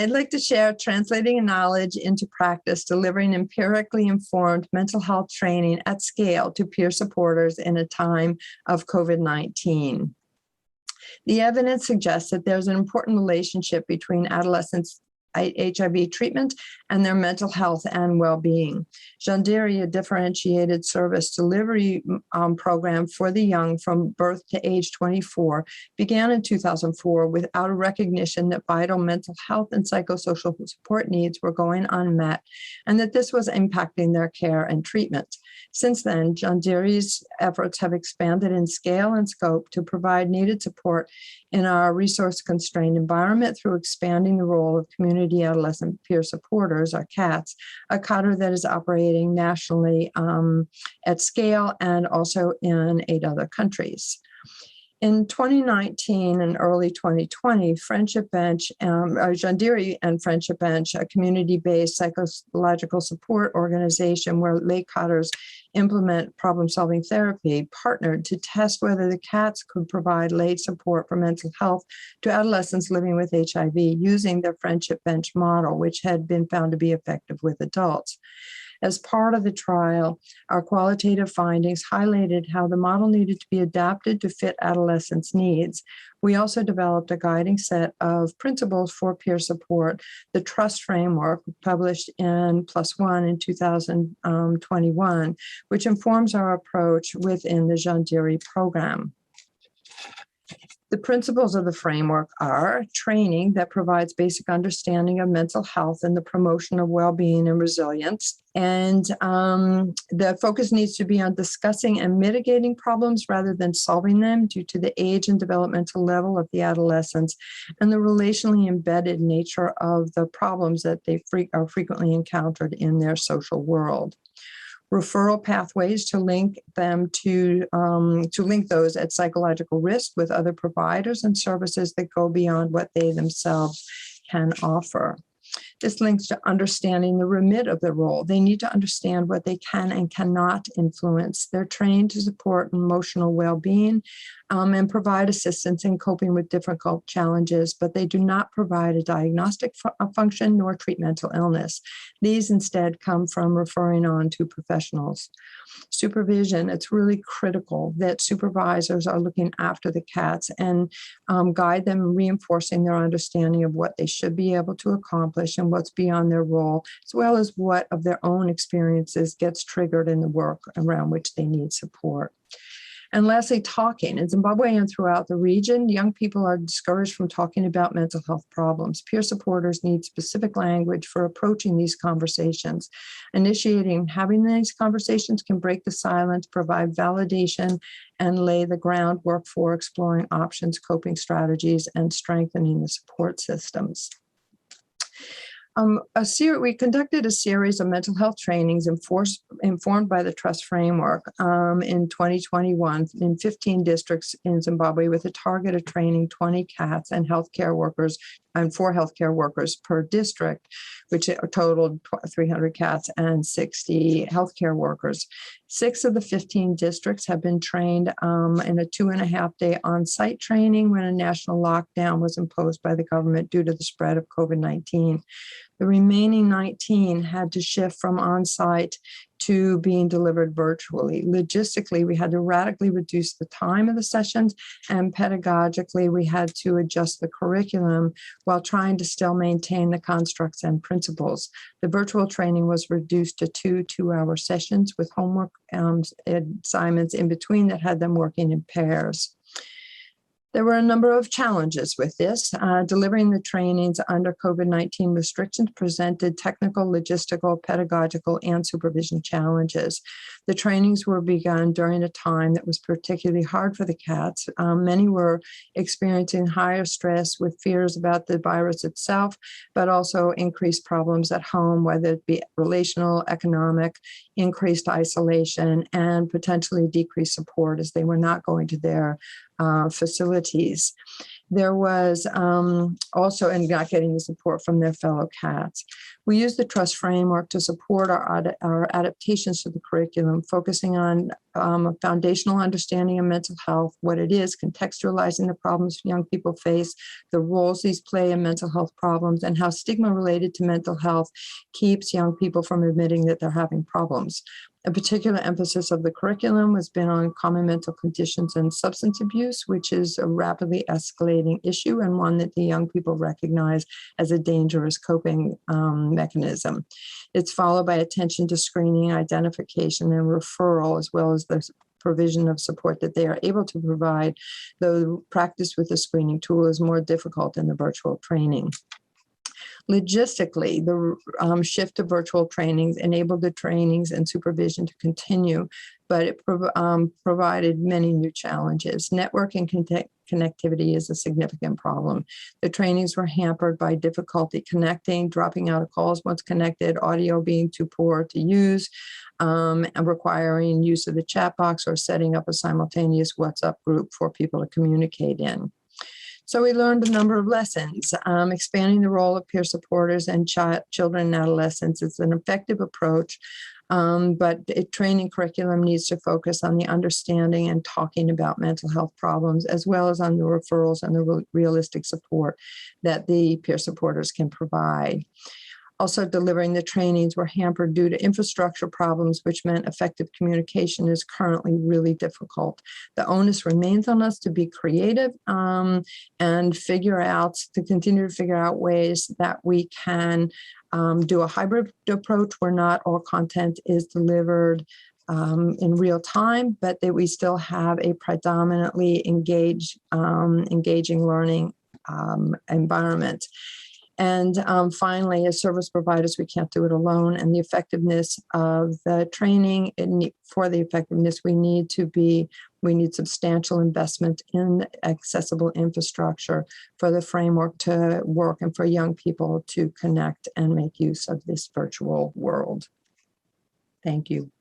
I'd like to share translating knowledge into practice, delivering empirically informed mental health training at scale to peer supporters in a time of COVID-19. The evidence suggests that there's an important relationship between adolescents' HIV treatment and their mental health and well-being. Zvandiri, a differentiated service delivery program for the young from birth to age 24, began in 2004 without a recognition that vital mental health and psychosocial support needs were going unmet, and that this was impacting their care and treatment. Since then, Zvandiri's efforts have expanded in scale and scope to provide needed support in our resource-constrained environment through expanding the role of community adolescent peer supporters, or CATS, a cadre that is operating nationally at scale and also in 8 other countries. In 2019 and early 2020, Friendship Bench, Zvandiri and Friendship Bench, a community-based psychological support organization where lay cadres implement problem-solving therapy, partnered to test whether the CATS could provide lay support for mental health to adolescents living with HIV using their Friendship Bench model, which had been found to be effective with adults. As part of the trial, our qualitative findings highlighted how the model needed to be adapted to fit adolescents' needs. We also developed a guiding set of principles for peer support, the TRUST framework, published in +1 in 2021, which informs our approach within the Zvandiri program. The principles of the framework are training that provides basic understanding of mental health and the promotion of well-being and resilience. And the focus needs to be on discussing and mitigating problems rather than solving them due to the age and developmental level of the adolescents and the relationally embedded nature of the problems that they are frequently encountered in their social world. Referral pathways to link them to link those at psychological risk with other providers and services that go beyond what they themselves can offer. This links to understanding the remit of their role. They need to understand what they can and cannot influence. They're trained to support emotional well-being and provide assistance in coping with difficult challenges, but they do not provide a diagnostic function nor treat mental illness. These instead come from referring on to professionals. Supervision, it's really critical that supervisors are looking after the CATS and guide them, reinforcing their understanding of what they should be able to accomplish and what's beyond their role, as well as what of their own experiences gets triggered in the work around which they need support. And lastly, talking. In Zimbabwe and throughout the region, young people are discouraged from talking about mental health problems. Peer supporters need specific language for approaching these conversations. Initiating having these conversations can break the silence, provide validation, and lay the groundwork for exploring options, coping strategies, and strengthening the support systems. We conducted a series of mental health trainings informed by the TRUST framework in 2021 in 15 districts in Zimbabwe with a target of training 20 CATS and healthcare workers and 4 healthcare workers per district, which totaled 300 CATS and 60 healthcare workers. 6 of the 15 districts have been trained in a 2.5-day on-site training when a national lockdown was imposed by the government due to the spread of COVID-19. The remaining 19 had to shift from on-site to being delivered virtually. Logistically, we had to radically reduce the time of the sessions, and pedagogically, we had to adjust the curriculum while trying to still maintain the constructs and principles. The virtual training was reduced to 2 2-hour sessions with homework assignments in between that had them working in pairs. There were a number of challenges with this. Delivering the trainings under COVID-19 restrictions presented technical, logistical, pedagogical, and supervision challenges. The trainings were begun during a time that was particularly hard for the CATS. Many were experiencing higher stress with fears about the virus itself, but also increased problems at home, whether it be relational, economic, increased isolation, and potentially decreased support as they were not going to their facilities. There was also, and not getting the support from their fellow cats. We use the trust framework to support our adaptations to the curriculum, focusing on a foundational understanding of mental health, what it is, contextualizing the problems young people face, the roles these play in mental health problems, and how stigma related to mental health keeps young people from admitting that they're having problems. A particular emphasis of the curriculum has been on common mental conditions and substance abuse, which is a rapidly escalating issue and one that the young people recognize as a dangerous coping mechanism. It's followed by attention to screening, identification, and referral, as well as the provision of support that they are able to provide, though practice with the screening tool is more difficult in the virtual training. Logistically, the shift to virtual trainings enabled the trainings and supervision to continue, but it provided many new challenges. Networking connectivity is a significant problem. The trainings were hampered by difficulty connecting, dropping out of calls once connected, audio being too poor to use, and requiring use of the chat box or setting up a simultaneous WhatsApp group for people to communicate in. So we learned a number of lessons. Expanding the role of peer supporters and children and adolescents is an effective approach, but a training curriculum needs to focus on the understanding and talking about mental health problems, as well as on the referrals and the realistic support that the peer supporters can provide. Also, delivering the trainings were hampered due to infrastructure problems, which meant effective communication is currently really difficult. The onus remains on us to be creative and continue to figure out ways that we can do a hybrid approach where not all content is delivered in real time, but that we still have a predominantly engaging learning environment. And finally, as service providers, we can't do it alone. And the effectiveness of the training, for the effectiveness, we need substantial investment in accessible infrastructure for the framework to work and for young people to connect and make use of this virtual world. Thank you.